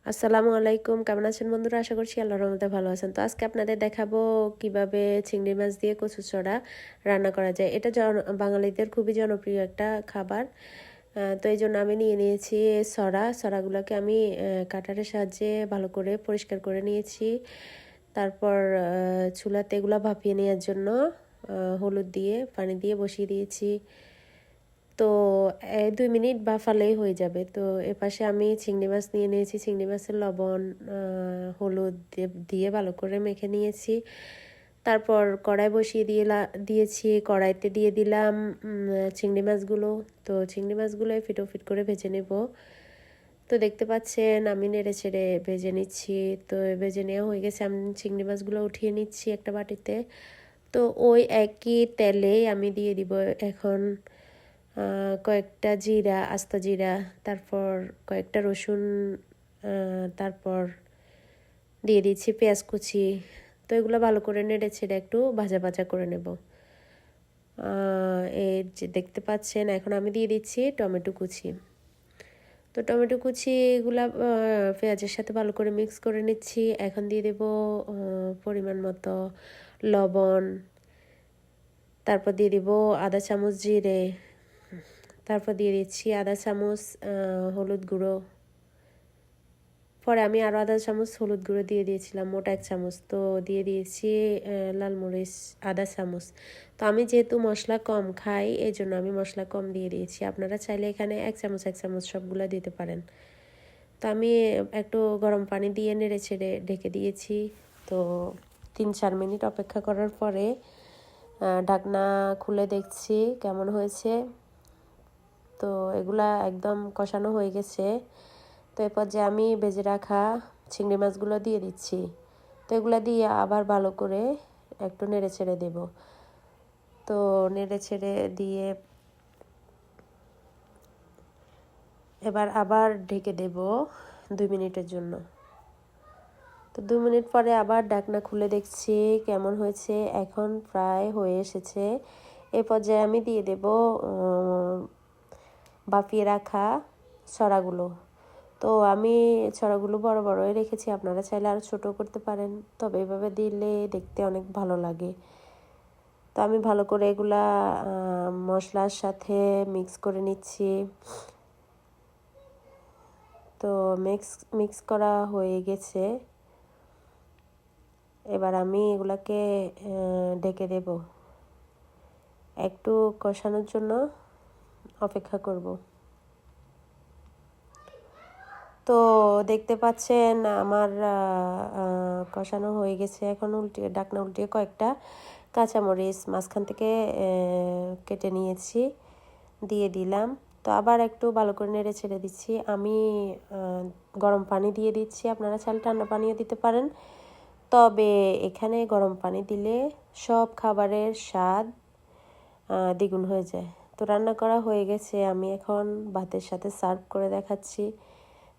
আসসালামু আলাইকুম, কেমন আছেন বন্ধুরা? আশা করছি আল্লাহর রহমতে ভালো আছেন। তো আজকে আপনাদের দেখাবো কিভাবে চিংড়ি মাছ দিয়ে কচুচড়া রান্না করা যায়। এটা বাঙালিদের খুবই জনপ্রিয় একটা খাবার। তো এই জন্য আমি নিয়ে নিয়েছি ছড়াগুলোকে আমি কাটারের সাহায্যে ভালো করে পরিষ্কার করে নিয়েছি। তারপর চুলাতে এগুলো ভাপিয়ে নেওয়ার জন্য হলুদ দিয়ে পানি দিয়ে বসিয়ে দিয়েছি। তো 2 মিনিট বাফালেই হয়ে যাবে। তো এপাশে আমি চিংড়ি মাছ নিয়ে নিয়েছি। চিংড়ি মাছের লবণ হলুদ দিয়ে ভালো করে মেখে নিয়েছি। তারপর কড়াই বসিয়ে দিয়েছি। কড়াইতে দিয়ে দিলাম চিংড়ি মাছগুলো। তো চিংড়ি মাছগুলো ফিট করে ভেজে নেব। তো দেখতে পাচ্ছেন আমি নেড়ে ছেড়ে ভেজে নিচ্ছি। তো ভেজে নেওয়া হয়ে গেছে, আমি চিংড়ি মাছগুলো উঠিয়ে নিচ্ছি একটা বাটিতে। তো ওই একই তেলেই আমি দিয়ে দিব এখন কয়েকটা জিরা, আস্ত জিরা, তারপর কয়েকটা রসুন, তারপর দিয়ে দিচ্ছি পেঁয়াজ কুচি। তো এগুলো ভালো করে নেড়ে ছেড়ে একটু ভাজা ভাজা করে নেব। এই যে দেখতে পাচ্ছেন এখন আমি দিয়ে দিচ্ছি টমেটো কুচি। তো টমেটো কুচি এগুলা পেঁয়াজের সাথে ভালো করে মিক্স করে নিচ্ছি। এখন দিয়ে দেব পরিমাণ মতো লবণ, তারপর দিয়ে দিব আধা চামচ জিরে, তারপর দিয়ে দিচ্ছি আধা চামচ হলুদ গুঁড়ো। পরে আমি আরও আধা চামচ হলুদ গুঁড়ো দিয়ে দিয়েছিলাম, মোটা 1 চামচ। তো দিয়ে দিয়েছি লাল মরিচ আধা চামচ। তো আমি যেহেতু মশলা কম খাই এই জন্য আমি মশলা কম দিয়ে দিয়েছি। আপনারা চাইলে এখানে 1 চামচ 1 চামচ সবগুলো দিতে পারেন। তো আমি একটু গরম পানি দিয়ে নেড়ে ছেড়ে ঢেকে দিয়েছি। তো 3-4 মিনিট অপেক্ষা করার পরে ঢাকনা খুলে দেখছি কেমন হয়েছে। তো এগুলা একদম কষানো হয়ে গেছে। তো এরপর যে আমি ভেজে রাখা চিংড়ি মাছগুলো দিয়ে দিচ্ছি। তো এগুলো দিয়ে আবার ভালো করে একটু নেড়ে ছেড়ে দেব। তো নেড়ে ছেড়ে দিয়ে এবার আবার ঢেকে দেব 2 মিনিটের জন্য। তো 2 মিনিট পরে আবার ঢাকনা খুলে দেখছি কেমন হয়েছে। এখন প্রায় হয়ে এসেছে। এ পর্যায়ে আমি দিয়ে দেব ভাপিয়ে রাখা ছড়াগুলো। তো আমি ছড়াগুলো বড় বড়ই রেখেছি, আপনারা চাইলে আরও ছোটো করতে পারেন, তবে এভাবে দিলে দেখতে অনেক ভালো লাগে। তো আমি ভালো করে এগুলা মশলার সাথে মিক্স করে নিচ্ছি। তো মিক্স করা হয়ে গেছে। এবার আমি এগুলাকে ঢেকে দেব, একটু কষানোর জন্য অপেক্ষা করব। তো দেখতে পাচ্ছেন আমার কষানো হয়ে গেছে। এখন ঢাকনা উল্টিয়ে কয়েকটা কাঁচামরিচ মাঝখান থেকে কেটে নিয়েছি, দিয়ে দিলাম। তো আবার একটু ভালো করে নেড়ে ছেড়ে দিচ্ছি। আমি গরম পানি দিয়ে দিচ্ছি, আপনারা চাইলে ঠান্ডা পানিও দিতে পারেন। তবে এখানে গরম পানি দিলে সব খাবারের স্বাদ দ্বিগুণ হয়ে যায়। তো রান্না করা হয়ে গেছে, আমি এখন ভাতের সাথে সার্ভ করে দেখাচ্ছি।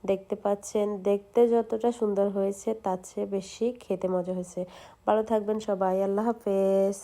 দেখতে পাচ্ছেন দেখতে যতটা সুন্দর হয়েছে তার চেয়ে বেশি খেতে মজা হয়েছে। ভালো থাকবেন সবাই, আল্লাহ হাফেজ।